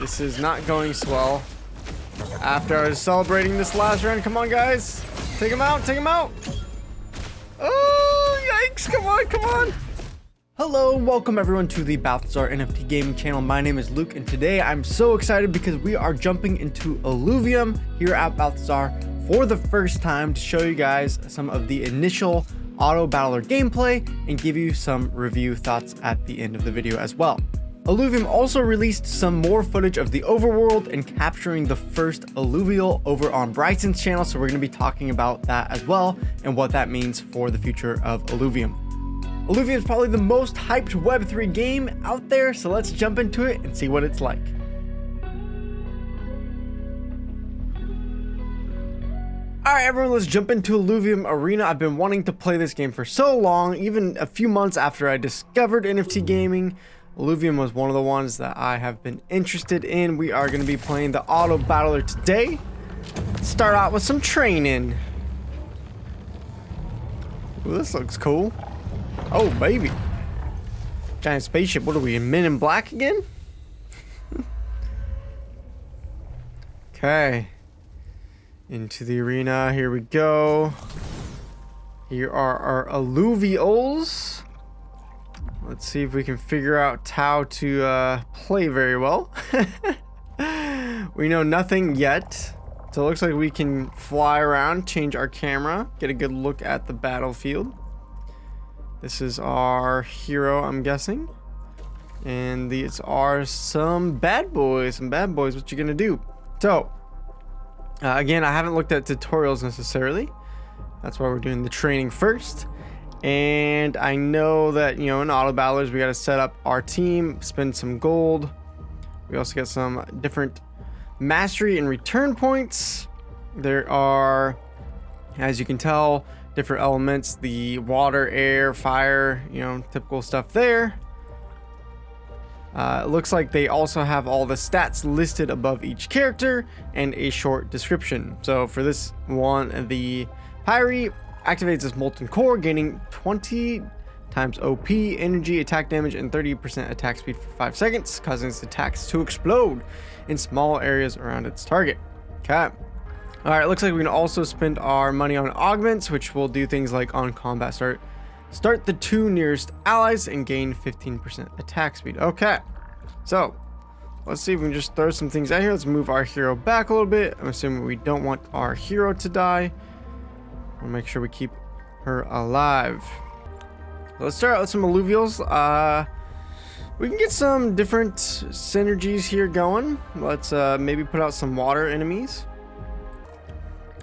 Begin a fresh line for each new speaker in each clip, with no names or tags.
This is not going swell. After I was celebrating this last round, come on, guys. Take him out, take him out. Oh, yikes, come on, come on. Hello, welcome everyone to the Balthazar NFT gaming channel. My name is Luke, and today I'm so excited because we are jumping into Illuvium here at Balthazar for the first time to show you guys some of the initial auto battler gameplay and give you some review thoughts at the end of the video as well. Illuvium also released some more footage of the overworld and capturing the first Illuvial over on Bryson's channel, so we're going to be talking about that as well and what that means for the future of Illuvium. Illuvium is probably the most hyped Web3 game out there, so let's jump into it and see what it's like. Alright everyone, let's jump into Illuvium Arena. I've been wanting to play this game for so long, even a few months after I discovered NFT gaming. Illuvium was one of the ones that I have been interested in. We are going to be playing the auto battler today. Start out with some training. Ooh, this looks cool. Oh baby, giant spaceship. What are we in, Men in Black again? Okay, into the arena. Here we go. Here are our Illuvials. Let's see if we can figure out how to play very well. We know nothing yet, so it looks like we can fly around, change our camera, get a good look at the battlefield. This is our hero, I'm guessing, and these are some bad boys. What you gonna do? So again, I haven't looked at tutorials necessarily. That's why we're doing the training first. And I know that, you know, in auto battlers we got to set up our team, spend some gold. We also get some different mastery and return points. There are, as you can tell, different elements: the water, air, fire, you know, typical stuff there. It looks like they also have all the stats listed above each character and a short description. So for this one, the Pyre activates this molten core, gaining 20 times OP, energy, attack damage, and 30% attack speed for 5 seconds, causing its attacks to explode in small areas around its target. Okay. Alright, looks like we can also spend our money on augments, which will do things like on combat start the 2 nearest allies and gain 15% attack speed. Okay, so let's see if we can just throw some things out here. Let's move our hero back a little bit. I'm assuming we don't want our hero to die. We'll make sure we keep her alive. Let's start out with some Illuvials. We can get some different synergies here going. Let's maybe put out some water enemies.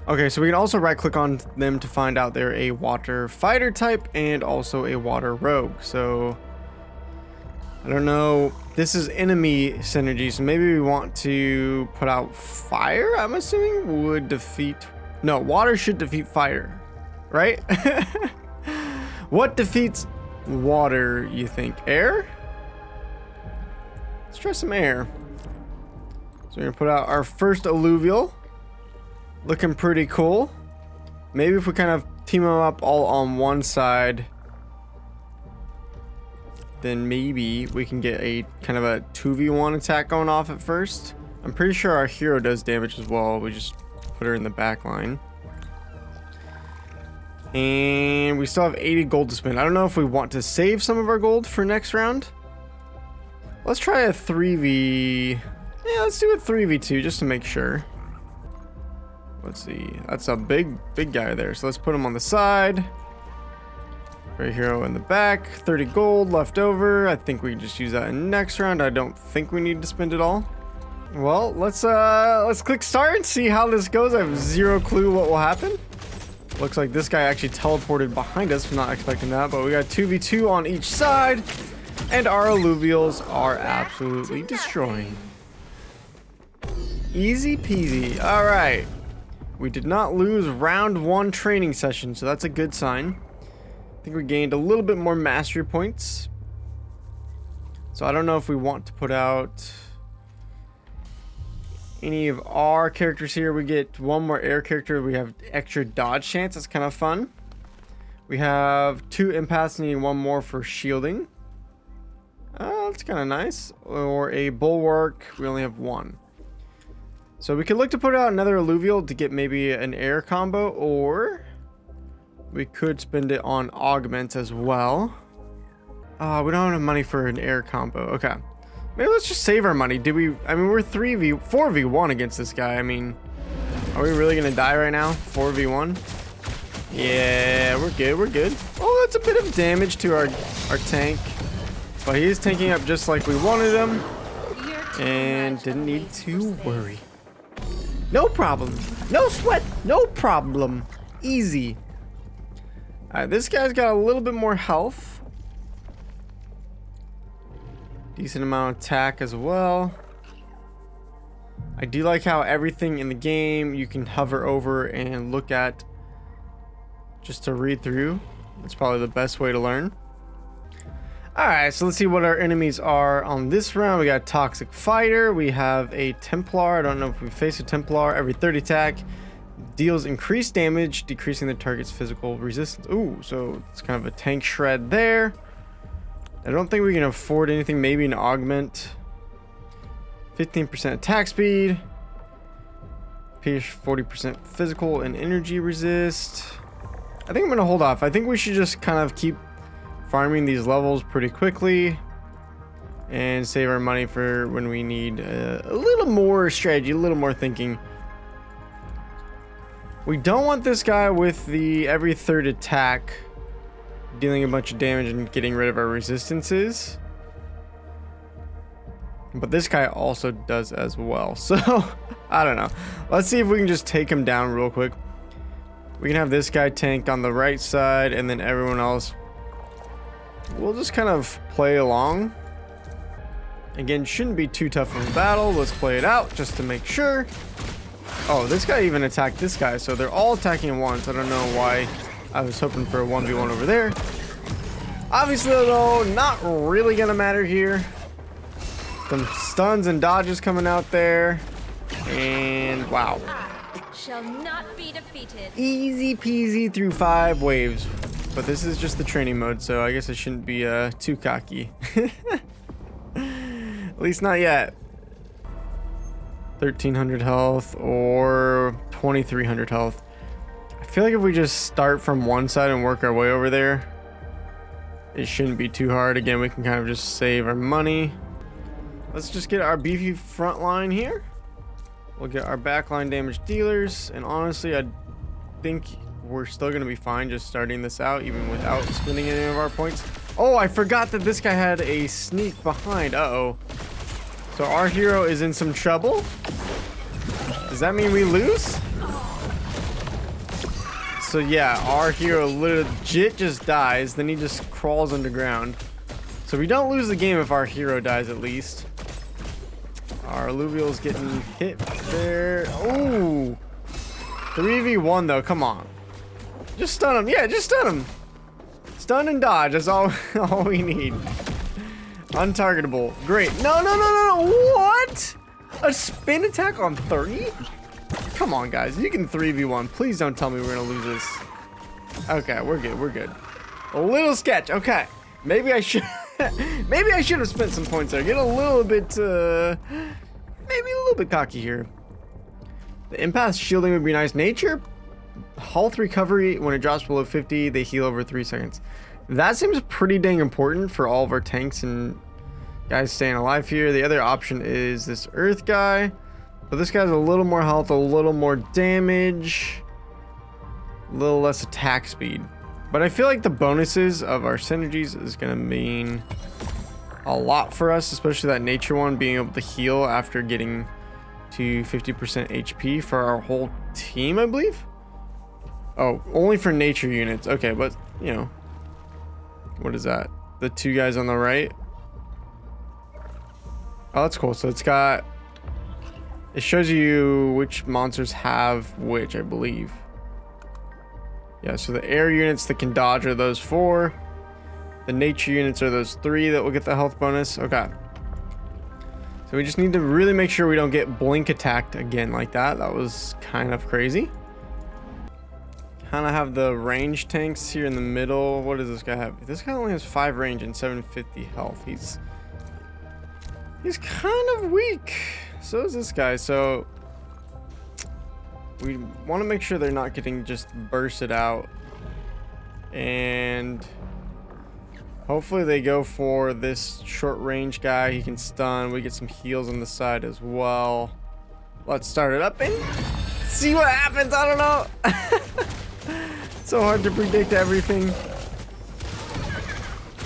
Okay, so we can also right click on them to find out they're a water fighter type and also a water rogue. So I don't know, this is enemy synergy, so maybe we want to put out fire. I'm assuming would defeat, no, water should defeat fire, right? What defeats water, you think? Air? Let's try some air. So we're gonna put out our first Illuvial. Looking pretty cool. Maybe if we kind of team them up all on one side, then maybe we can get a kind of a 2v1 attack going off at first. I'm pretty sure our hero does damage as well. We just put her in the back line. And we still have 80 gold to spend. I don't know if we want to save some of our gold for next round. Let's try a 3v. Yeah, let's do a 3v2 just to make sure. Let's see. That's a big guy there. So let's put him on the side. Our hero in the back. 30 gold left over. I think we can just use that in next round. I don't think we need to spend it all. Well, let's click start and see how this goes. I have zero clue what will happen. Looks like this guy actually teleported behind us. I'm not expecting that, but we got 2v2 on each side, and our Illuvials are absolutely destroying. Easy peasy. All right. We did not lose round 1 training session, so that's a good sign. I think we gained a little bit more mastery points. So I don't know if we want to put out any of our characters here. We get one more air character. We have extra dodge chance. That's kind of fun. We have 2 empaths needing 1 more for shielding. That's kind of nice. Or a bulwark. We only have one. So we could look to put out another Illuvial to get maybe an air combo, or we could spend it on augment as well. We don't have enough money for an air combo. Okay. Maybe let's just save our money. I mean, we're 4v1 against this guy. I mean, are we really gonna die right now? 4v1? Yeah, we're good, we're good. Oh, that's a bit of damage to our tank. But he is tanking up just like we wanted him. And didn't need to worry. No problem. No sweat. No problem. Easy. Alright, this guy's got a little bit more health. Decent amount of attack as well. I do like how everything in the game you can hover over and look at just to read through. That's probably the best way to learn. Alright, so let's see what our enemies are on this round. We got a Toxic Fighter. We have a Templar. I don't know if we face a Templar. Every 30 attack deals increased damage, decreasing the target's physical resistance. Ooh, so it's kind of a tank shred there. I don't think we can afford anything. Maybe an augment. 15% attack speed. Pierce 40% physical and energy resist. I think I'm going to hold off. I think we should just kind of keep farming these levels pretty quickly and save our money for when we need a little more strategy, a little more thinking. We don't want this guy with the every third attack dealing a bunch of damage and getting rid of our resistances, but this guy also does as well. So I don't know, let's see if we can just take him down real quick. We can have this guy tanked on the right side, and then everyone else, we'll just kind of play along. Again, shouldn't be too tough of a battle. Let's play it out just to make sure. Oh, this guy even attacked this guy, so they're all attacking at once. I don't know why I was hoping for a 1v1 over there. Obviously, though, not really gonna matter here. Some stuns and dodges coming out there, and wow.
Shall not be defeated.
Easy peasy through 5 waves. But this is just the training mode, so I guess I shouldn't be too cocky. At least not yet. 1300 health or 2300 health. I feel like if we just start from one side and work our way over there, it shouldn't be too hard. Again, we can kind of just save our money. Let's just get our beefy front line here. We'll get our backline damage dealers, and honestly, I think we're still going to be fine just starting this out, even without spending any of our points. Oh, I forgot that this guy had a sneak behind. Uh-oh. So our hero is in some trouble. Does that mean we lose? So yeah, our hero legit just dies, then he just crawls underground. So we don't lose the game if our hero dies, at least. Our Illuvial's getting hit there. Ooh. 3v1 though, come on. Just stun him. Yeah, just stun him. Stun and dodge, that's all we need. Untargetable. Great. No. What? A spin attack on 30? Come on, guys. You can 3v1. Please don't tell me we're going to lose this. Okay, we're good. We're good. A little sketch. Okay. Maybe I should maybe I should have spent some points there. Get a little bit maybe a little bit cocky here. The empath shielding would be nice. Nature health recovery, when it drops below 50, they heal over 3 seconds. That seems pretty dang important for all of our tanks and guys staying alive here. The other option is this earth guy, but this guy's a little more health, a little more damage, a little less attack speed. But I feel like the bonuses of our synergies is gonna mean a lot for us, especially that nature one being able to heal after getting to 50% HP for our whole team, I believe. Oh, only for nature units. Okay, but you know, what is that? The 2 guys on the right. Oh, that's cool. So it shows you which monsters have which, I believe. Yeah, so the air units that can dodge are those 4. The nature units are those 3 that will get the health bonus. Okay. So we just need to really make sure we don't get blink attacked again like that. That was kind of crazy. Kind of have the range tanks here in the middle. What does this guy have? This guy only has 5 range and 750 health. He's He's kind of weak. So is this guy. So we want to make sure they're not getting just bursted out. And hopefully they go for this short range guy. He can stun. We get some heals on the side as well. Let's start it up and see what happens. I don't know. So hard to predict everything.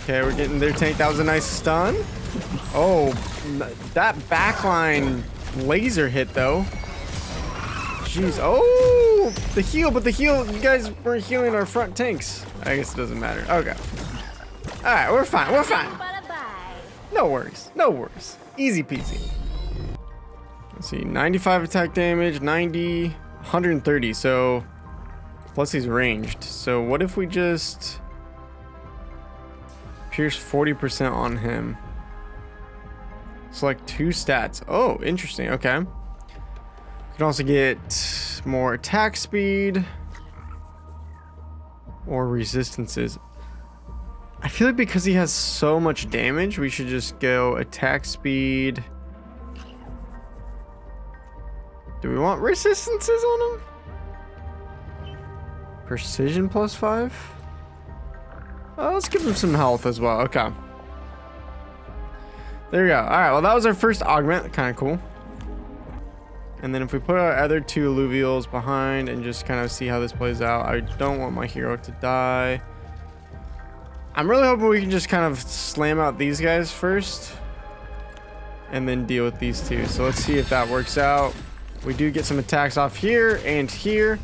Okay, we're getting their tank. That was a nice stun. Oh, that backline laser hit though. Jeez. Oh, the heal, but the heal, you guys weren't healing our front tanks. I guess it doesn't matter. Okay. All right, we're fine. We're fine. No worries. No worries. Easy peasy. Let's see. 95 attack damage, 90, 130. So, plus he's ranged. So, what if we just pierce 40% on him? Select 2 stats. Oh, interesting. Okay. We can also get more attack speed or resistances. I feel like because he has so much damage, we should just go attack speed. Do we want resistances on him? Precision +5? Oh, let's give him some health as well. Okay. There we go. All right, well, that was our first augment. Kind of cool. And then if we put our other 2 Illuvials behind and just kind of see how this plays out. I don't want my hero to die. I'm really hoping we can just kind of slam out these guys first and then deal with these 2. So let's see if that works out. We do get some attacks off here and here.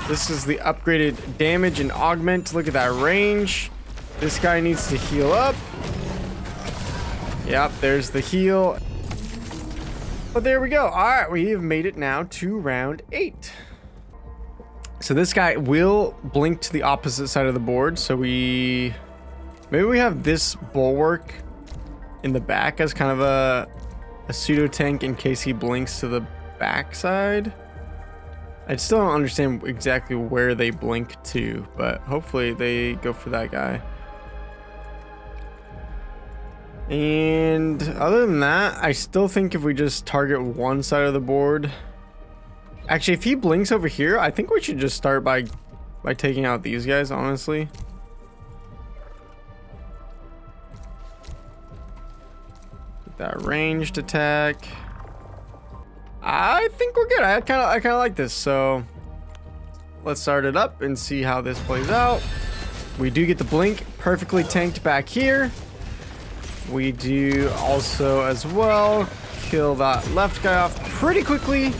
This is the upgraded damage and augment. Look at that range. This guy needs to heal up. Yep, there's the heal. But there we go. All right, we have made it now to round 8. So this guy will blink to the opposite side of the board. So maybe we have this bulwark in the back as kind of a pseudo tank in case he blinks to the back side. I still don't understand exactly where they blink to, but hopefully they go for that guy. And other than that, I still think if we just target one side of the board. Actually, if he blinks over here, I think we should just start by taking out these guys, honestly. Get that ranged attack. I think we're good. I kind of like this. So let's start it up and see how this plays out. We do get the blink perfectly tanked back here. We do also as well kill that left guy off pretty quickly.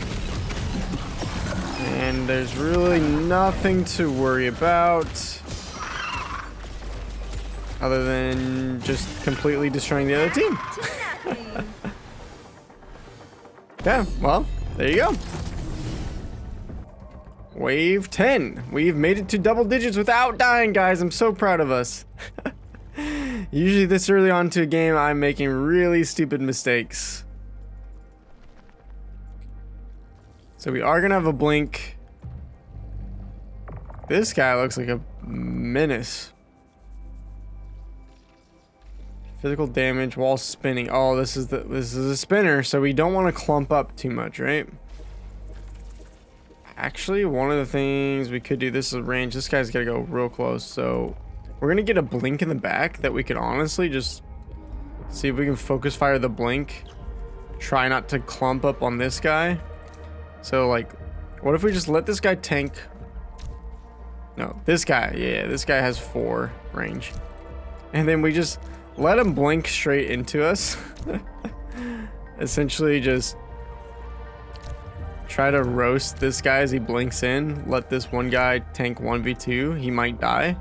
And there's really nothing to worry about other than just completely destroying the other team. Yeah, well, there you go. Wave 10. We've made it to double digits without dying, guys. I'm so proud of us. Usually this early on to a game, I'm making really stupid mistakes. So we are going to have a blink. This guy looks like a menace. Physical damage while spinning. Oh, this is a spinner, so we don't want to clump up too much, right? Actually, one of the things we could do, this is range. This guy's got to go real close, so we're going to get a blink in the back that we could honestly just see if we can focus fire the blink. Try not to clump up on this guy. So, like, what if we just let this guy tank? No, this guy. Yeah, this guy has 4 range. And then we just let him blink straight into us. Essentially just try to roast this guy as he blinks in. Let this one guy tank 1v2. He might die.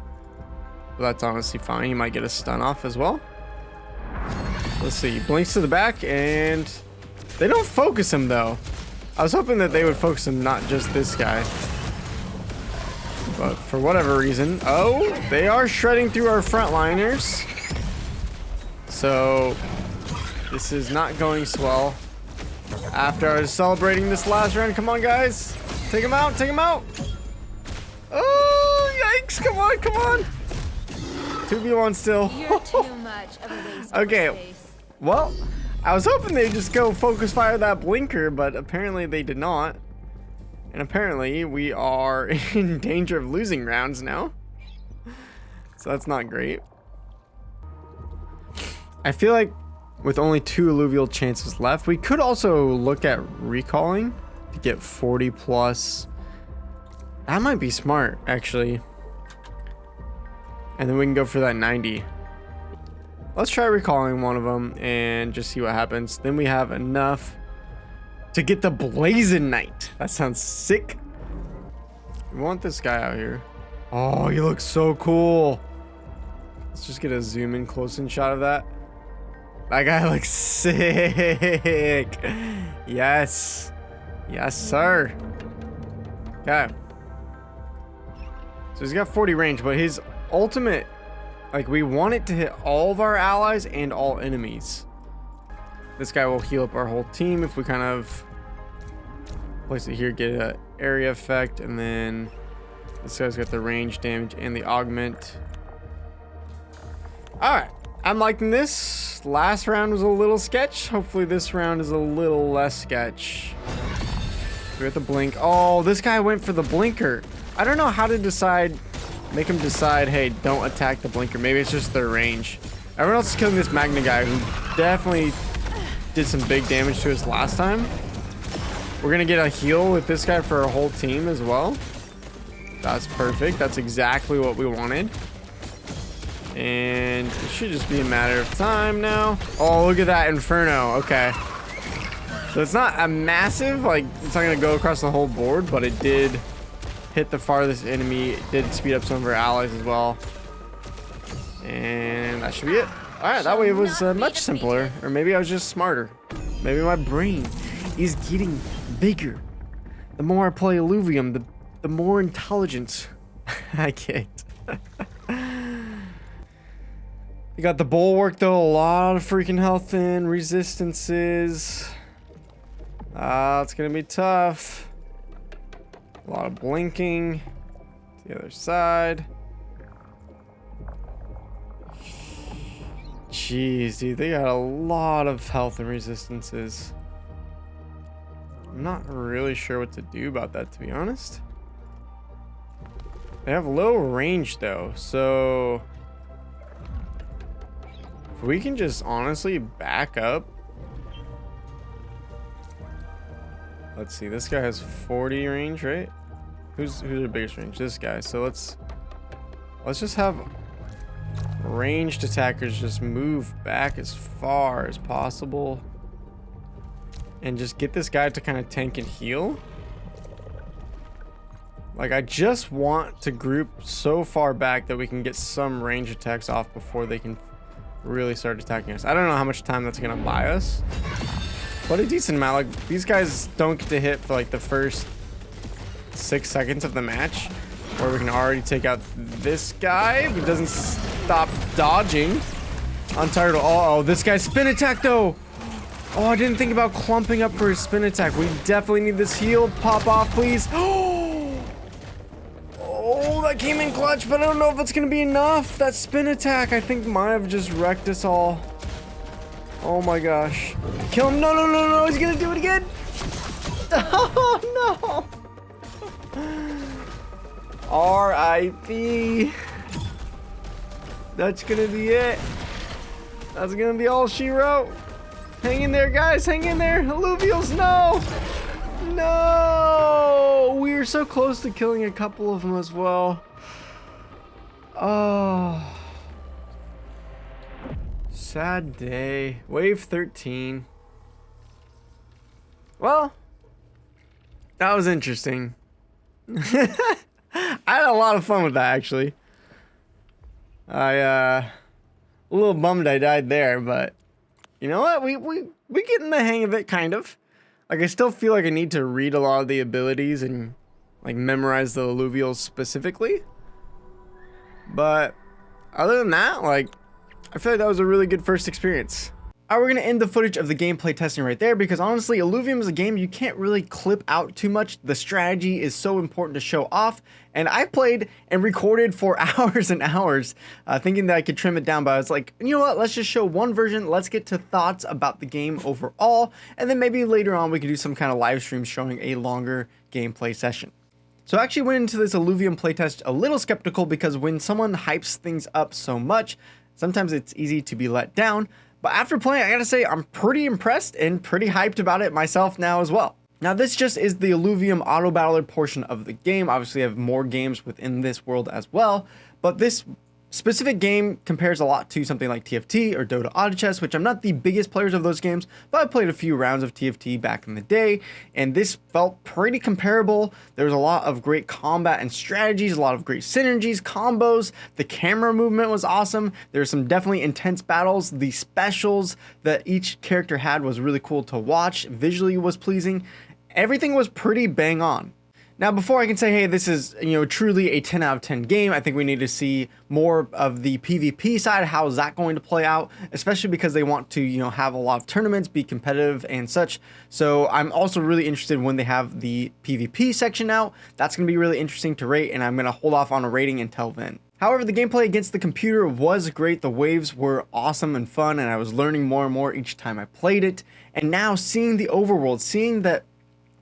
But that's honestly fine. He might get a stun off as well. Let's see. He blinks to the back and they don't focus him though. I was hoping that they would focus him, not just this guy. But for whatever reason. Oh, they are shredding through our frontliners. So this is not going swell. After I was celebrating this last round, come on guys, take him out, take him out. Oh yikes, come on, come on. 2v1 still.
You're too much of a waste of
okay,
space.
well, I was hoping they'd just go focus fire that blinker, but apparently they did not. And apparently we are in danger of losing rounds now. So that's not great. I feel like with only 2 alluvial chances left, we could also look at recalling to get 40 plus. That might be smart, actually. And then we can go for that 90. Let's try recalling one of them and just see what happens. Then we have enough to get the Blazing Knight. That sounds sick. We want this guy out here. Oh, he looks so cool. Let's just get a zoom in close in shot of that. That guy looks sick. Yes. Yes, sir. Okay. So he's got 40 range, but his ultimate, like, we want it to hit all of our allies and all enemies. This guy will heal up our whole team if we kind of place it here, get an area effect, and then this guy's got the range damage and the augment. Alright, I'm liking this. Last round was a little sketch. Hopefully this round is a little less sketch. We got the blink. Oh, this guy went for the blinker. I don't know how to decide, make him decide, hey, don't attack the blinker. Maybe it's just their range. Everyone else is killing this Magna guy who definitely did some big damage to us last time. We're gonna get a heal with this guy for our whole team as well. That's perfect. That's exactly what we wanted. And it should just be a matter of time now. Oh, look at that Inferno. Okay. So it's not a massive, like, it's not gonna go across the whole board, but it did hit the farthest enemy. It did speed up some of our allies as well. And that should be it. All right, that way it was much simpler. Or maybe I was just smarter. Maybe my brain is getting bigger. The more I play Illuvium, the more intelligence I get. You got the bulwark though, a lot of freaking health in, resistances. It's gonna be tough. A lot of blinking. To the other side. Jeez, dude, they got a lot of health and resistances. I'm not really sure what to do about that, to be honest. They have low range though, so if we can just honestly back up. Let's see, this guy has 40 range, right? Who's the biggest range? This guy. So let's just have ranged attackers just move back as far as possible and just get this guy to kind of tank and heal. Like, I just want to group so far back that we can get some range attacks off before they can really start attacking us. I don't know how much time that's gonna buy us, but a decent amount. Like, these guys don't get to hit for like the first 6 seconds of the match, where we can already take out this guy if he doesn't stop dodging. Untitled. Oh, this guy's spin attack though. Oh, I didn't think about clumping up for his spin attack. We definitely need this heal. Pop off, please. Oh, that came in clutch, but I don't know if it's gonna be enough. That spin attack, I think, might have just wrecked us all. Oh my gosh. Kill him. No, no, no, no. He's gonna do it again. Oh, no. R.I.P. That's gonna be it. That's gonna be all she wrote. Hang in there, guys. Hang in there. Illuvials, no. No. We were so close to killing a couple of them as well. Oh. Sad day. Wave 13. Well, that was interesting. I had a lot of fun with that, actually. A little bummed I died there, but you know what? We getting the hang of it, kind of. Like, I still feel like I need to read a lot of the abilities and like memorize the alluvials specifically. But other than that, like, I feel like that was a really good first experience. Alright, we're going to end the footage of the gameplay testing right there because honestly, Illuvium is a game you can't really clip out too much. The strategy is so important to show off, and I played and recorded for hours and hours thinking that I could trim it down, but I was like, you know what, let's just show one version, let's get to thoughts about the game overall, and then maybe later on we could do some kind of live stream showing a longer gameplay session. So I actually went into this Illuvium playtest a little skeptical because when someone hypes things up so much, sometimes it's easy to be let down. But after playing, I gotta say, I'm pretty impressed and pretty hyped about it myself now as well. Now this just is the Illuvium auto battler portion of the game. Obviously I have more games within this world as well, but this specific game compares a lot to something like TFT or Dota Auto Chess, which I'm not the biggest players of those games, but I played a few rounds of TFT back in the day, and this felt pretty comparable. There was a lot of great combat and strategies, a lot of great synergies, combos. The camera movement was awesome. There were some definitely intense battles. The specials that each character had was really cool to watch. Visually was pleasing. Everything was pretty bang on. Now, before I can say, hey, this is, truly a 10 out of 10 game, I think we need to see more of the PvP side. How is that going to play out? Especially because they want to, have a lot of tournaments, be competitive and such. So I'm also really interested when they have the PvP section out. That's going to be really interesting to rate, and I'm going to hold off on a rating until then. However, the gameplay against the computer was great. The waves were awesome and fun, and I was learning more and more each time I played it. And now seeing the overworld, seeing that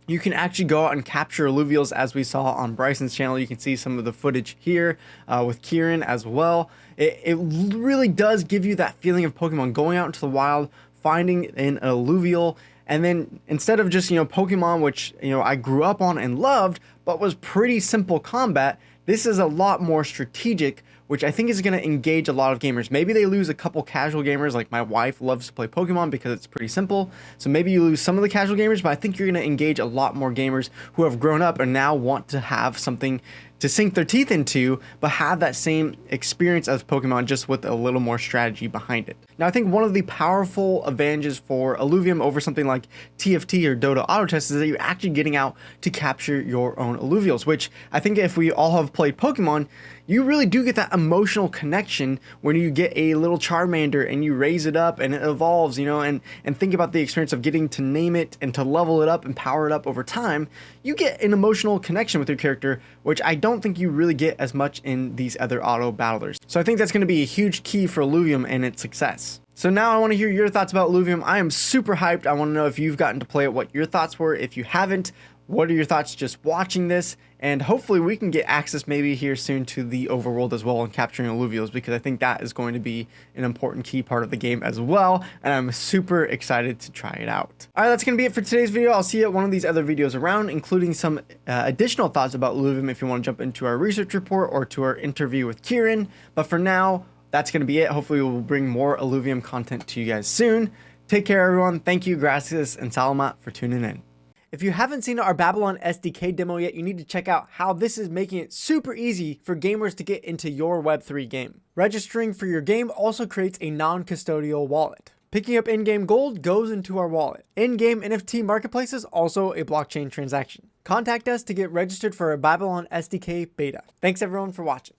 you can actually go out and capture Illuvials, as we saw on Bryson's channel. You can see some of the footage here with Kieran as well. It really does give you that feeling of Pokemon going out into the wild, finding an Illuvial, and then instead of just, Pokemon, which, I grew up on and loved, but was pretty simple combat, this is a lot more strategic, which I think is going to engage a lot of gamers. Maybe they lose a couple casual gamers, like my wife loves to play Pokemon because it's pretty simple. So maybe you lose some of the casual gamers, but I think you're going to engage a lot more gamers who have grown up and now want to have something to sink their teeth into, but have that same experience as Pokemon, just with a little more strategy behind it. Now, I think one of the powerful advantages for Illuvium over something like TFT or Dota Auto Chess is that you're actually getting out to capture your own Illuvials, which I think if we all have played Pokemon, you really do get that emotional connection when you get a little Charmander and you raise it up and it evolves, and think about the experience of getting to name it and to level it up and power it up over time. You get an emotional connection with your character, which I don't think you really get as much in these other auto battlers. So I think that's going to be a huge key for Illuvium and its success. So now I want to hear your thoughts about Illuvium. I am super hyped. I want to know if you've gotten to play it, what your thoughts were. If you haven't, what are your thoughts just watching this? And hopefully we can get access maybe here soon to the overworld as well and capturing Illuvials, because I think that is going to be an important key part of the game as well. And I'm super excited to try it out. All right, that's going to be it for today's video. I'll see you at one of these other videos around, including some additional thoughts about Illuvium if you want to jump into our research report or to our interview with Kieran. But for now, that's going to be it. Hopefully we'll bring more Illuvium content to you guys soon. Take care, everyone. Thank you, gracias, and salamat for tuning in. If you haven't seen our Babylon SDK demo yet, you need to check out how this is making it super easy for gamers to get into your Web3 game. Registering for your game also creates a non-custodial wallet. Picking up in-game gold goes into our wallet. In-game NFT marketplace is also a blockchain transaction. Contact us to get registered for a Babylon SDK beta. Thanks everyone for watching.